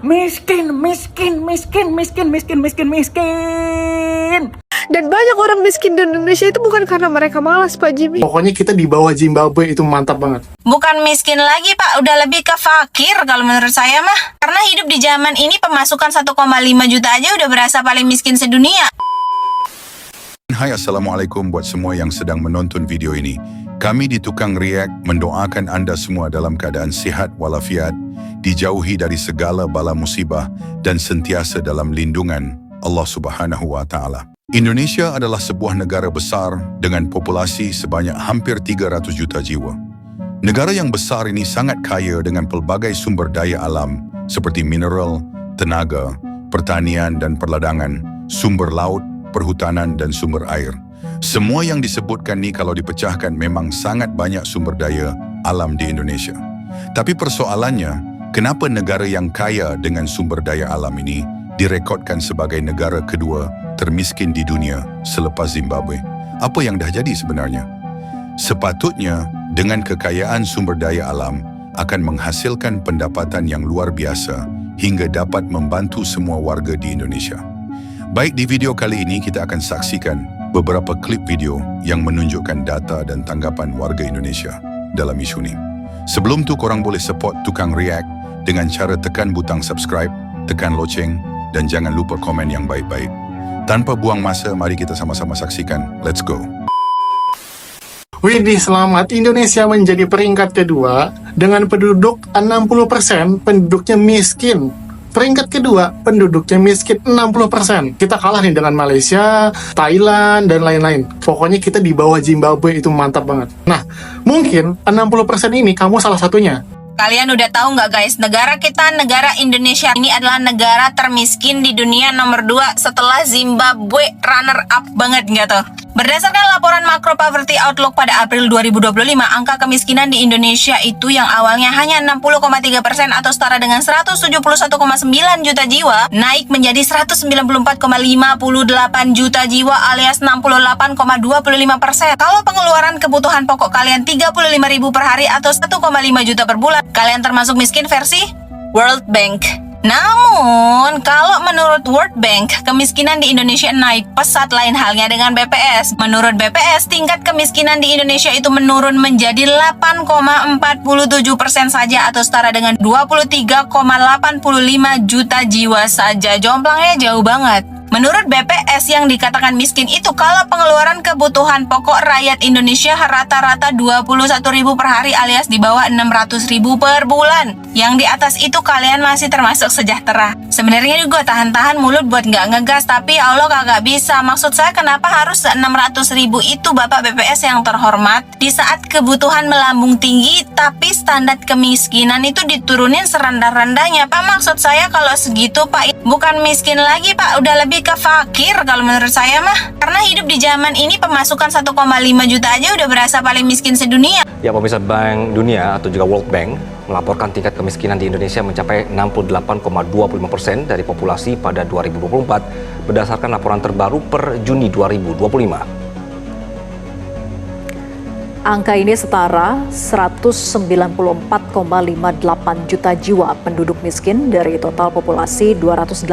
Miskin. Dan banyak orang miskin di Indonesia itu bukan karena mereka malas, Pak Jimmy. Pokoknya kita di bawah Zimbabwe itu mantap banget. Bukan miskin lagi, Pak. Udah lebih ke fakir kalau menurut saya mah. Karena hidup di zaman ini pemasukan 1,5 juta aja udah berasa paling miskin sedunia. Hai, Assalamualaikum buat semua yang sedang menonton video ini. Kami di Tukang React mendoakan anda semua dalam keadaan sihat walafiat, dijauhi dari segala bala musibah dan sentiasa dalam lindungan Allah Subhanahu wa Ta'ala. Indonesia adalah sebuah negara besar dengan populasi sebanyak hampir 300 juta jiwa. Negara yang besar ini sangat kaya dengan pelbagai sumber daya alam seperti mineral, tenaga, pertanian dan perladangan, sumber laut, perhutanan dan sumber air. Semua yang disebutkan ni kalau dipecahkan memang sangat banyak sumber daya alam di Indonesia. Tapi persoalannya, kenapa negara yang kaya dengan sumber daya alam ini direkodkan sebagai negara kedua termiskin di dunia selepas Zimbabwe? Apa yang dah jadi sebenarnya? Sepatutnya, dengan kekayaan sumber daya alam akan menghasilkan pendapatan yang luar biasa hingga dapat membantu semua warga di Indonesia. Baik, di video kali ini kita akan saksikan beberapa klip video yang menunjukkan data dan tanggapan warga Indonesia dalam isu ini. Sebelum tu korang boleh support Tukang React dengan cara tekan butang subscribe, tekan loceng dan jangan lupa komen yang baik-baik. Tanpa buang masa, mari kita sama-sama saksikan. Let's go. Widih, selamat. Indonesia menjadi peringkat kedua dengan penduduk 60% penduduknya miskin. Peringkat kedua, penduduknya miskin 60%. Kita kalah nih dengan Malaysia, Thailand, dan lain-lain. Pokoknya kita di bawah Zimbabwe itu mantap banget. Nah, mungkin 60% ini kamu salah satunya. Kalian udah tahu nggak guys, negara kita, negara Indonesia ini adalah negara termiskin di dunia nomor 2 setelah Zimbabwe, runner up banget nggak tuh? Berdasarkan laporan Macro Poverty Outlook pada April 2025, angka kemiskinan di Indonesia itu yang awalnya hanya 60,3% atau setara dengan 171,9 juta jiwa, naik menjadi 194,58 juta jiwa alias 68,25%. Kalau pengeluaran kebutuhan pokok kalian 35.000 per hari atau 1,5 juta per bulan, kalian termasuk miskin versi World Bank. Namun, kalau menurut World Bank, kemiskinan di Indonesia naik pesat, lain halnya dengan BPS. Menurut BPS, tingkat kemiskinan di Indonesia itu menurun menjadi 8,47% saja atau setara dengan 23,85 juta jiwa saja. Jomplangnya jauh banget. Menurut BPS, yang dikatakan miskin itu kalau pengeluaran kebutuhan pokok rakyat Indonesia rata-rata 21.000 per hari alias di bawah 600.000 per bulan. Yang di atas itu kalian masih termasuk sejahtera. Sebenarnya gue tahan-tahan mulut buat nggak ngegas, tapi ya Allah kagak bisa. Maksud saya kenapa harus 600.000 itu Bapak BPS yang terhormat? Di saat kebutuhan melambung tinggi, tapi standar kemiskinan itu diturunin serendah-rendahnya. Pak, maksud saya kalau segitu Pak, bukan miskin lagi Pak, udah lebih ke fakir kalau menurut saya mah. Karena hidup di zaman ini pemasukan 1,5 juta aja udah berasa paling miskin sedunia. Ya, pemirsa, Bank Dunia atau juga World Bank melaporkan tingkat kemiskinan di Indonesia mencapai 68,25% dari populasi pada 2024 berdasarkan laporan terbaru per Juni 2025. Angka ini setara 194,58 juta jiwa penduduk miskin dari total populasi 285,1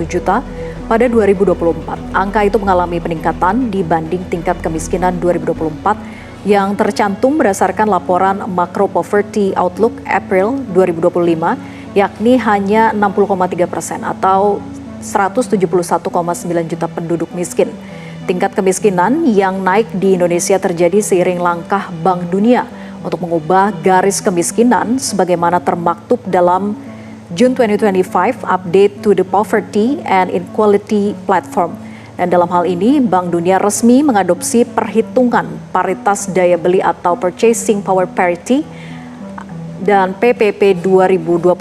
juta pada 2024. Angka itu mengalami peningkatan dibanding tingkat kemiskinan 2024 yang tercantum berdasarkan laporan Macro Poverty Outlook April 2025, yakni hanya 60,3% atau 171,9 juta penduduk miskin. Tingkat kemiskinan yang naik di Indonesia terjadi seiring langkah Bank Dunia untuk mengubah garis kemiskinan sebagaimana termaktub dalam June 2025 Update to the Poverty and Inequality Platform. Dan dalam hal ini, Bank Dunia resmi mengadopsi perhitungan paritas daya beli atau Purchasing Power Parity dan PPP 2021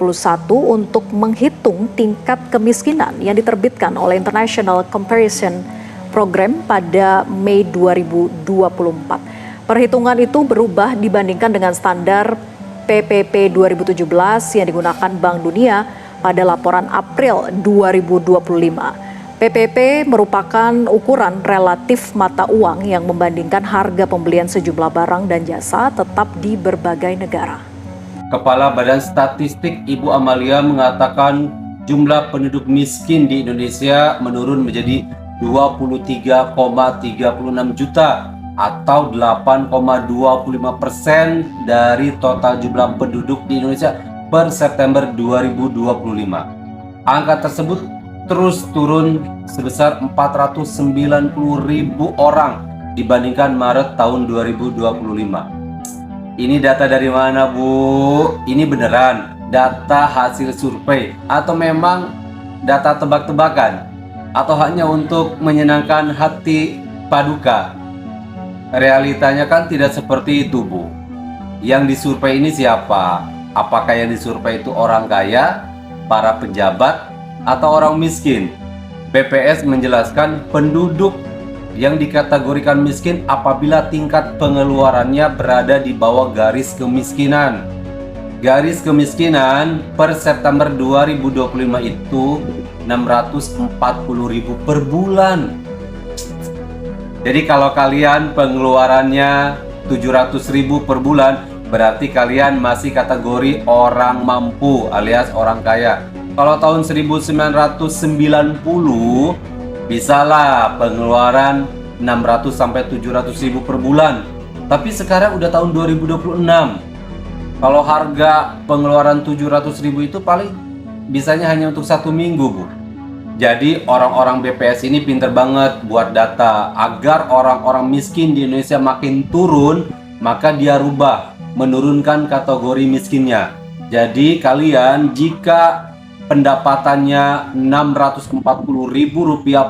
untuk menghitung tingkat kemiskinan yang diterbitkan oleh International Comparison Program pada Mei 2024. Perhitungan itu berubah dibandingkan dengan standar PPP 2017 yang digunakan Bank Dunia pada laporan April 2025. PPP merupakan ukuran relatif mata uang yang membandingkan harga pembelian sejumlah barang dan jasa tetap di berbagai negara. Kepala Badan Statistik Ibu Amalia mengatakan jumlah penduduk miskin di Indonesia menurun menjadi 23,36 juta atau 8,25% dari total jumlah penduduk di Indonesia per September 2025. Angka tersebut terus turun sebesar 490.000 orang dibandingkan Maret tahun 2025. Ini data dari mana, Bu? Ini beneran data hasil survei atau memang data tebak-tebakan atau hanya untuk menyenangkan hati Paduka? Realitanya kan tidak seperti itu, Bu. Yang disurvei ini siapa? Apakah yang disurvei itu orang kaya, para pejabat, atau orang miskin? BPS menjelaskan penduduk yang dikategorikan miskin apabila tingkat pengeluarannya berada di bawah garis kemiskinan. Garis kemiskinan per September 2025 itu 640.000 per bulan. Jadi kalau kalian pengeluarannya 700.000 per bulan, berarti kalian masih kategori orang mampu alias orang kaya. Kalau tahun 1990 bisalah pengeluaran 600 sampai 700.000 per bulan. Tapi sekarang udah tahun 2026. Kalau harga pengeluaran 700.000 itu paling bisanya hanya untuk 1 minggu, Bu. Jadi orang-orang BPS ini pinter banget buat data agar orang-orang miskin di Indonesia makin turun, maka dia rubah, menurunkan kategori miskinnya. Jadi kalian jika pendapatannya Rp640.000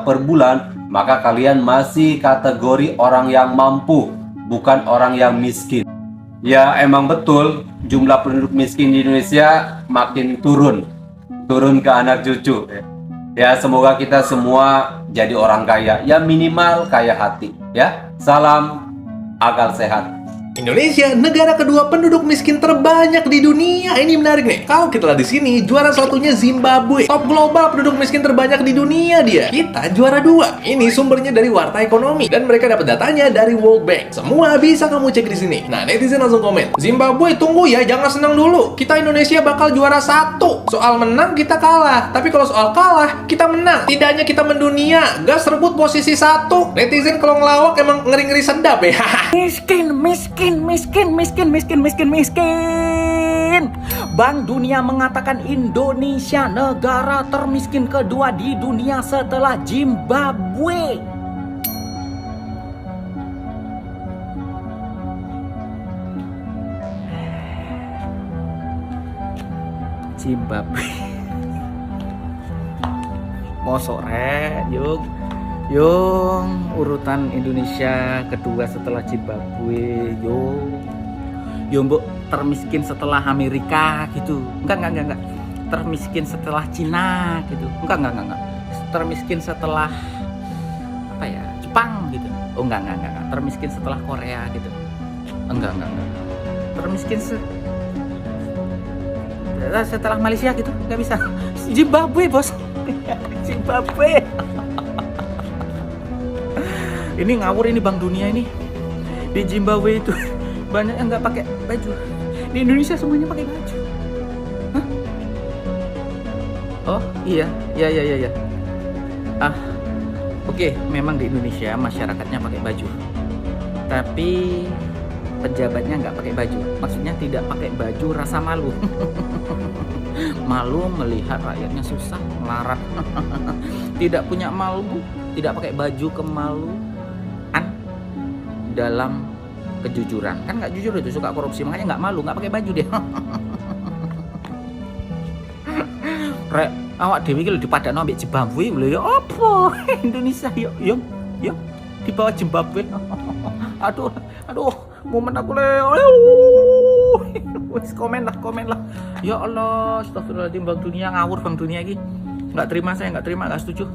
per bulan, maka kalian masih kategori orang yang mampu, bukan orang yang miskin. Ya emang betul, jumlah penduduk miskin di Indonesia makin turun ke anak cucu. Ya semoga kita semua jadi orang kaya, ya minimal kaya hati. Ya, salam akal sehat. Indonesia, negara kedua penduduk miskin terbanyak di dunia. Ini menarik nih. Kalau kita lihat di sini, juara satunya Zimbabwe. Top global penduduk miskin terbanyak di dunia dia. Kita juara 2. Ini sumbernya dari Warta Ekonomi dan mereka dapat datanya dari World Bank. Semua bisa kamu cek di sini. Nah, netizen langsung komen. Zimbabwe, tunggu ya, jangan senang dulu. Kita Indonesia bakal juara 1. Soal menang kita kalah, tapi kalau soal kalah kita menang. Tidak hanya kita mendunia, gas rebut posisi 1. Netizen kalau ngelawak emang ngeri-ngeri sedap ya. Miskin. Bank Dunia mengatakan Indonesia negara termiskin kedua di dunia setelah Zimbabwe. Zimbabwe. Mosok Yung urutan Indonesia kedua setelah Zimbabwe. Yung mbok termiskin setelah Amerika gitu. Enggak. Termiskin setelah Cina gitu. Enggak. Termiskin setelah apa ya? Jepang gitu. Oh enggak. Termiskin setelah Korea gitu. Enggak. Termiskin setelah Malaysia gitu. Enggak bisa. Zimbabwe, Bos. Zimbabwe. Ini ngawur ini Bank Dunia ini. Di Zimbabwe itu banyak yang nggak pakai baju. Di Indonesia semuanya pakai baju. Hah? Oh iya. Oke, memang di Indonesia masyarakatnya pakai baju. Tapi pejabatnya nggak pakai baju. Maksudnya tidak pakai baju rasa malu. Malu melihat rakyatnya susah, melarat. Tidak punya malu, tidak pakai baju kemaluan dalam kejujuran. Kan nggak jujur itu, suka korupsi, makanya nggak malu, nggak pakai baju dia. Rek, awak dewi kalau dipadakno ambek Zimbabwe lho ya apa? Indonesia yo di bawah Zimbabwe. Aduh, momen aku le. Wis komen lah. Ya Allah, astagfirullahaladzim, Bank Dunia ngawur, Bank Dunia iki. Nggak terima, nggak setuju.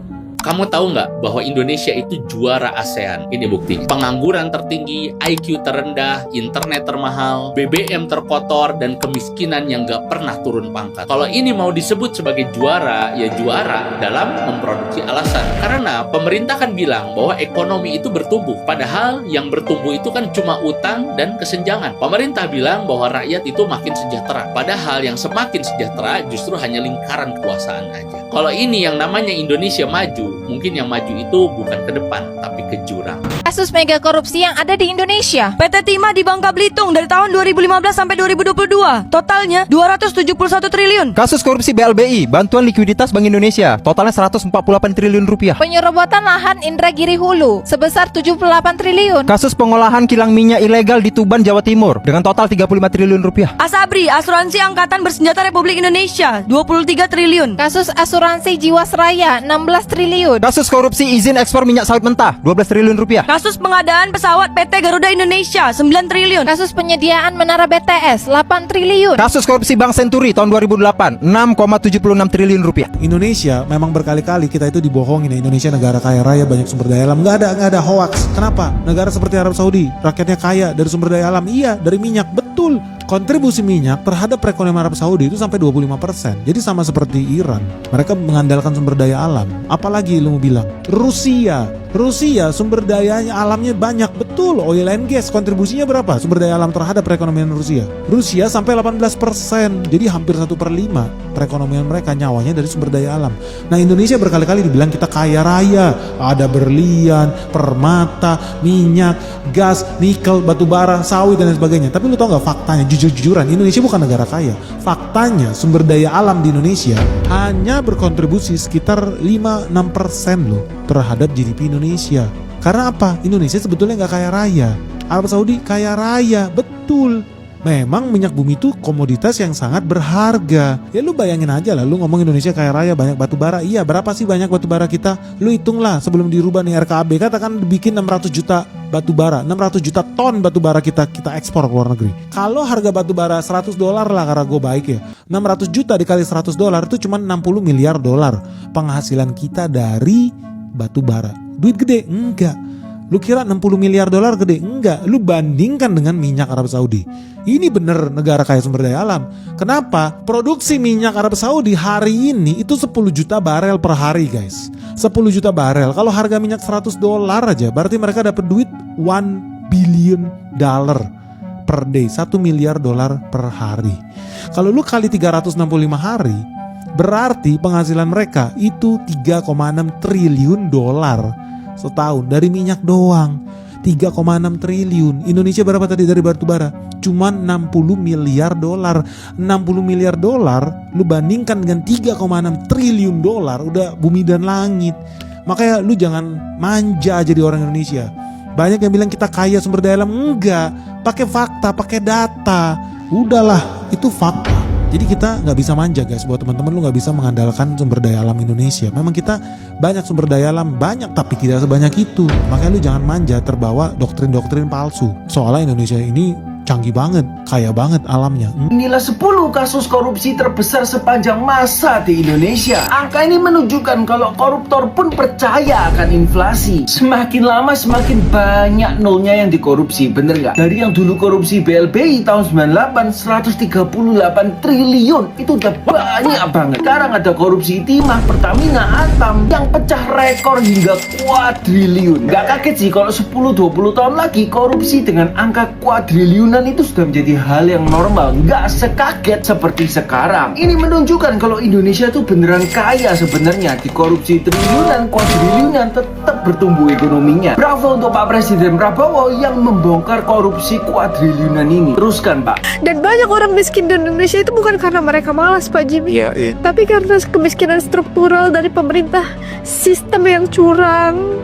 Kamu tahu nggak bahwa Indonesia itu juara ASEAN? Ini bukti. Pengangguran tertinggi, IQ terendah, internet termahal, BBM terkotor, dan kemiskinan yang nggak pernah turun pangkat. Kalau ini mau disebut sebagai juara, ya juara dalam memproduksi alasan. Karena pemerintah kan bilang bahwa ekonomi itu bertumbuh. Padahal yang bertumbuh itu kan cuma utang dan kesenjangan. Pemerintah bilang bahwa rakyat itu makin sejahtera. Padahal yang semakin sejahtera justru hanya lingkaran kekuasaan aja. Kalau ini yang namanya Indonesia maju, mungkin yang maju itu bukan ke depan, tapi ke jurang. Kasus mega korupsi yang ada di Indonesia. PT Timah di Bangka Belitung dari tahun 2015 sampai 2022, totalnya 271 triliun. Kasus korupsi BLBI, bantuan likuiditas Bank Indonesia, totalnya 148 triliun rupiah. Penyerobotan lahan Indragiri Hulu sebesar 78 triliun. Kasus pengolahan kilang minyak ilegal di Tuban, Jawa Timur, dengan total 35 triliun rupiah. Asabri, Asuransi Angkatan Bersenjata Republik Indonesia, 23 triliun. Kasus asuransi Jiwasraya 16 triliun. Kasus korupsi izin ekspor minyak sawit mentah, 12 triliun rupiah. Kasus pengadaan pesawat PT Garuda Indonesia, 9 triliun. Kasus penyediaan menara BTS 8 triliun. Kasus korupsi Bank Senturi tahun 2008, 6,76 triliun rupiah. Indonesia memang berkali-kali kita itu dibohongin ya, Indonesia negara kaya raya, banyak sumber daya alam. Nggak ada hoax. Kenapa? Negara seperti Arab Saudi, rakyatnya kaya dari sumber daya alam. Iya, dari minyak. Betul. Kontribusi minyak terhadap perekonomian Arab Saudi itu sampai 25%. Jadi sama seperti Iran. Mereka mengandalkan sumber daya alam. Apalagi lu mau bilang Rusia sumber dayanya alamnya banyak. Betul, oil and gas kontribusinya berapa? Sumber daya alam terhadap perekonomian Rusia sampai 18%. Jadi hampir 1/5 perekonomian mereka nyawanya dari sumber daya alam. Nah, Indonesia berkali-kali dibilang kita kaya raya. Ada berlian, permata, minyak, gas, nikel, batu bara, sawit dan lain sebagainya. Tapi lu tau gak faktanya? Jujur-jujuran, Indonesia bukan negara kaya. Faktanya sumber daya alam di Indonesia hanya berkontribusi sekitar 5-6% loh terhadap GDP Indonesia. Karena apa? Indonesia sebetulnya nggak kaya raya. Arab Saudi kaya raya, betul. Memang minyak bumi itu komoditas yang sangat berharga. Ya lu bayangin aja lah, lu ngomong Indonesia kaya raya, banyak batu bara. Iya, berapa sih banyak batu bara kita? Lu hitunglah sebelum dirubah nih RKAB, katakan bikin 600 juta batu bara, 600 juta ton batu bara kita ekspor ke luar negeri. Kalau harga batu bara $100 lah, karena gue baik ya, 600 juta dikali $100 itu cuma 60 miliar dolar penghasilan kita dari batu bara. Duit gede? Enggak. Lu kira 60 miliar dolar gede? Enggak. Lu bandingkan dengan minyak Arab Saudi. Ini bener negara kaya sumber daya alam. Kenapa? Produksi minyak Arab Saudi hari ini itu 10 juta barel per hari, guys. 10 juta barel. Kalau harga minyak $100 aja, berarti mereka dapat duit $1 billion per day. 1 miliar dolar per hari. Kalau lu kali 365 hari, berarti penghasilan mereka itu 3,6 triliun dolar setahun dari minyak doang. 3,6 triliun. Indonesia berapa tadi dari batu bara? Cuman 60 miliar dolar. 60 miliar dolar lu bandingkan dengan 3,6 triliun dolar, udah bumi dan langit. Makanya lu jangan manja jadi orang Indonesia. Banyak yang bilang kita kaya sumber daya alam. Enggak, pakai fakta, pakai data. Udahlah, itu fakta. Jadi kita nggak bisa manja, guys. Buat teman-teman, lu nggak bisa mengandalkan sumber daya alam Indonesia. Memang kita banyak sumber daya alam, banyak, tapi tidak sebanyak itu. Makanya lu jangan manja terbawa doktrin-doktrin palsu. Soalnya Indonesia ini canggih banget, kaya banget alamnya. Inilah 10 kasus korupsi terbesar sepanjang masa di Indonesia. Angka ini menunjukkan kalau koruptor pun percaya akan inflasi. Semakin lama semakin banyak nolnya yang dikorupsi, bener nggak? Dari yang dulu korupsi BLBI tahun 98 138 triliun, itu udah banyak banget. Sekarang ada korupsi Timah, Pertamina, Antam yang pecah rekor hingga kuadriliun. Nggak kaget sih kalau 10-20 tahun lagi korupsi dengan angka kuadriliun itu sudah menjadi hal yang normal, nggak sekaget seperti sekarang. Ini menunjukkan kalau Indonesia tuh beneran kaya sebenarnya. Dikorupsi triliunan, kuadriliunan, tetap bertumbuh ekonominya. Bravo untuk Pak Presiden Prabowo yang membongkar korupsi kuadriliunan ini. Teruskan, Pak. Dan banyak orang miskin di Indonesia itu bukan karena mereka malas, Pak Jimmy. Iya. Tapi karena kemiskinan struktural dari pemerintah, sistem yang curang,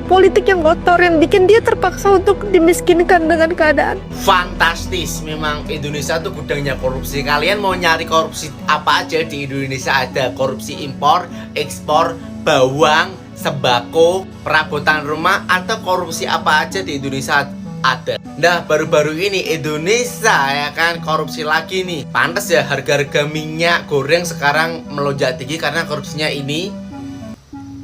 politik yang kotor yang bikin dia terpaksa untuk dimiskinkan dengan keadaan. Fantastis, memang Indonesia tuh gudangnya korupsi. Kalian mau nyari korupsi apa aja di Indonesia ada. Korupsi impor, ekspor, bawang, sembako, perabotan rumah, atau korupsi apa aja di Indonesia ada. Nah, baru-baru ini Indonesia ya kan korupsi lagi nih. Pantes ya harga-harga minyak goreng sekarang melonjak tinggi karena korupsinya ini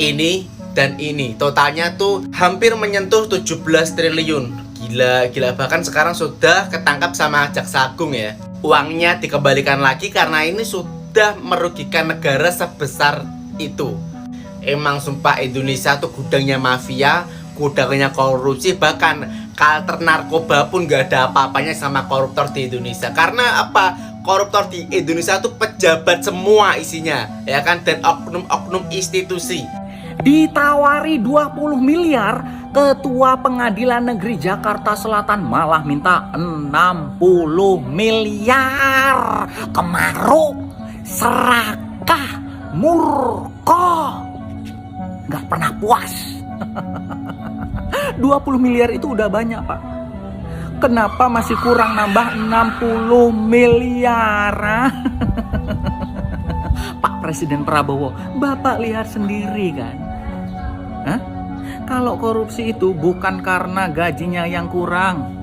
ini dan ini. Totalnya tuh hampir menyentuh 17 triliun. Gila. Bahkan sekarang sudah ketangkap sama Jaksa Agung ya. Uangnya dikembalikan lagi karena ini sudah merugikan negara sebesar itu. Emang sumpah Indonesia tuh gudangnya mafia, gudangnya korupsi, bahkan kalter narkoba pun gak ada apa-apanya sama koruptor di Indonesia. Karena apa? Koruptor di Indonesia tuh pejabat semua isinya, ya kan, dan oknum-oknum institusi. Ditawari 20 miliar, Ketua Pengadilan Negeri Jakarta Selatan malah minta 60 miliar. Kemaruk, serakah, murka, nggak pernah puas. 20 miliar itu udah banyak, Pak. Kenapa masih kurang nambah 60 miliar? Pak Presiden Prabowo, Bapak lihat sendiri kan? Kalau korupsi itu bukan karena gajinya yang kurang.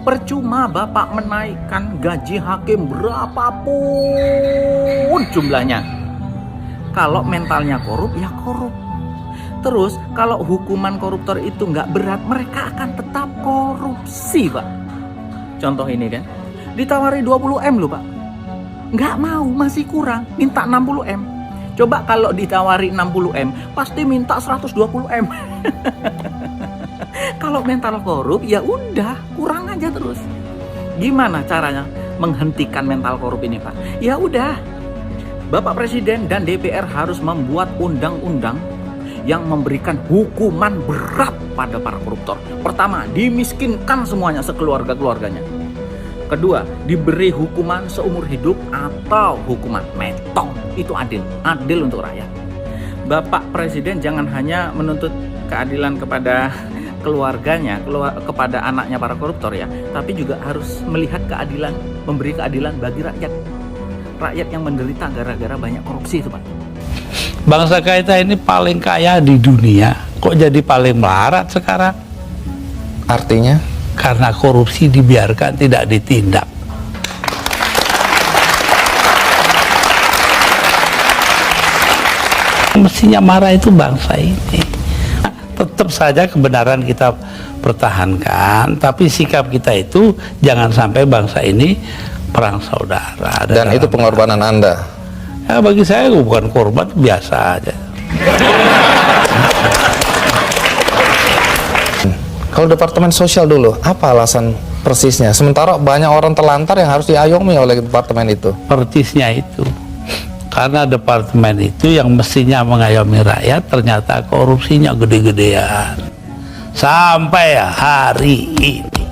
Percuma Bapak menaikkan gaji hakim berapapun jumlahnya. Kalau mentalnya korup, ya korup. Terus kalau hukuman koruptor itu nggak berat, mereka akan tetap korupsi, Pak. Contoh ini kan, ditawari 20 M loh, Pak. Nggak mau, masih kurang, minta 60 M. Coba kalau ditawari 60 M, pasti minta 120 M. Kalau mental korup, ya udah, kurang aja terus. Gimana caranya menghentikan mental korup ini, Pak? Ya udah, Bapak Presiden dan DPR harus membuat undang-undang yang memberikan hukuman berat pada para koruptor. Pertama, dimiskinkan semuanya sekeluarga-keluarganya. Kedua, diberi hukuman seumur hidup atau hukuman metong. Itu adil untuk rakyat. Bapak Presiden jangan hanya menuntut keadilan kepada keluarganya, kepada anaknya para koruptor ya, tapi juga harus melihat keadilan, memberi keadilan bagi rakyat. Rakyat yang menderita gara-gara banyak korupsi itu, Pak. Bangsa kita ini paling kaya di dunia, kok jadi paling melarat sekarang? Artinya? Karena korupsi dibiarkan, tidak ditindak. Mestinya marah itu bangsa ini. Tetap saja kebenaran kita pertahankan, tapi sikap kita itu jangan sampai bangsa ini perang saudara. Dan itu pengorbanan Anda? Ya, bagi saya bukan korban, biasa aja. Kalau Departemen Sosial dulu, apa alasan persisnya? Sementara banyak orang terlantar yang harus diayomi oleh departemen itu. Persisnya itu, karena departemen itu yang mestinya mengayomi rakyat, ternyata korupsinya gede-gedean. Sampai hari ini.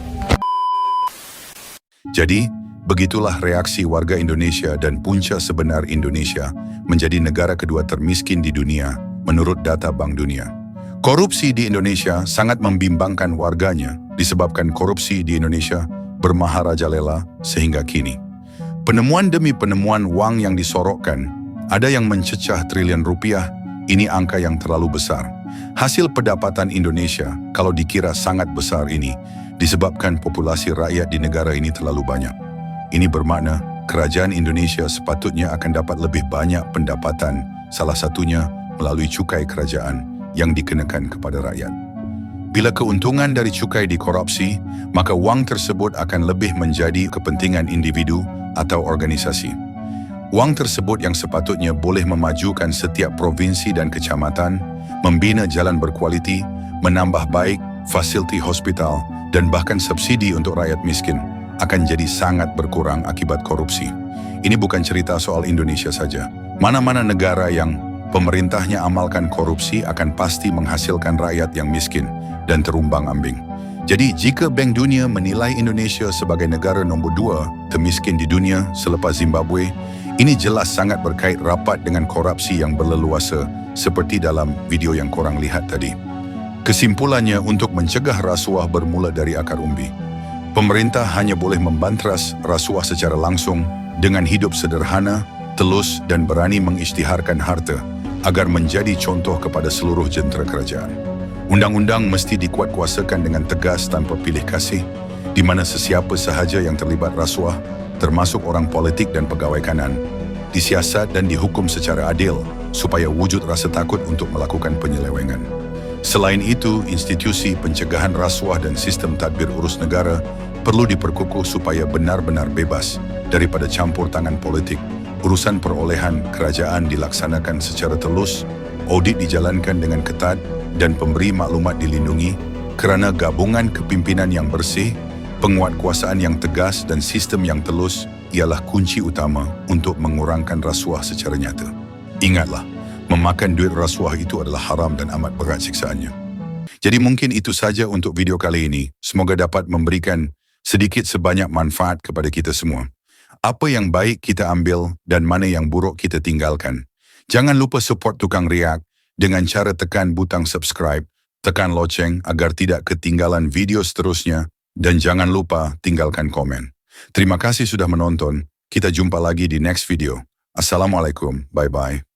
Jadi, begitulah reaksi warga Indonesia dan punca sebenar Indonesia menjadi negara kedua termiskin di dunia menurut data Bank Dunia. Korupsi di Indonesia sangat membimbangkan warganya disebabkan korupsi di Indonesia bermaharajalela sehingga kini. Penemuan demi penemuan uang yang disorokkan, ada yang mencecah triliun rupiah, ini angka yang terlalu besar. Hasil pendapatan Indonesia kalau dikira sangat besar ini disebabkan populasi rakyat di negara ini terlalu banyak. Ini bermakna kerajaan Indonesia sepatutnya akan dapat lebih banyak pendapatan, salah satunya melalui cukai kerajaan yang dikenakan kepada rakyat. Bila keuntungan dari cukai dikorupsi, maka wang tersebut akan lebih menjadi kepentingan individu atau organisasi. Wang tersebut yang sepatutnya boleh memajukan setiap provinsi dan kecamatan, membina jalan berkualiti, menambah baik fasiliti hospital, dan bahkan subsidi untuk rakyat miskin, akan jadi sangat berkurang akibat korupsi. Ini bukan cerita soal Indonesia saja. Mana-mana negara yang pemerintahnya amalkan korupsi akan pasti menghasilkan rakyat yang miskin dan terumbang-ambing. Jadi jika Bank Dunia menilai Indonesia sebagai negara nombor 2 termiskin di dunia selepas Zimbabwe, ini jelas sangat berkait rapat dengan korupsi yang berleluasa seperti dalam video yang korang lihat tadi. Kesimpulannya, untuk mencegah rasuah bermula dari akar umbi. Pemerintah hanya boleh membantras rasuah secara langsung dengan hidup sederhana, telus dan berani mengisytiharkan harta agar menjadi contoh kepada seluruh jentera kerajaan. Undang-undang mesti dikuatkuasakan dengan tegas tanpa pilih kasih, di mana sesiapa sahaja yang terlibat rasuah, termasuk orang politik dan pegawai kanan, disiasat dan dihukum secara adil supaya wujud rasa takut untuk melakukan penyelewengan. Selain itu, institusi pencegahan rasuah dan sistem tadbir urus negara perlu diperkukuh supaya benar-benar bebas daripada campur tangan politik. Urusan perolehan kerajaan dilaksanakan secara telus, audit dijalankan dengan ketat, dan pemberi maklumat dilindungi kerana gabungan kepimpinan yang bersih, penguatkuasaan yang tegas dan sistem yang telus ialah kunci utama untuk mengurangkan rasuah secara nyata. Ingatlah, memakan duit rasuah itu adalah haram dan amat berat siksaannya. Jadi mungkin itu saja untuk video kali ini. Semoga dapat memberikan sedikit sebanyak manfaat kepada kita semua. Apa yang baik kita ambil dan mana yang buruk kita tinggalkan. Jangan lupa support Tukang React dengan cara tekan butang subscribe, tekan loceng agar tidak ketinggalan video seterusnya, dan jangan lupa tinggalkan komen. Terima kasih sudah menonton. Kita jumpa lagi di next video. Assalamualaikum. Bye-bye.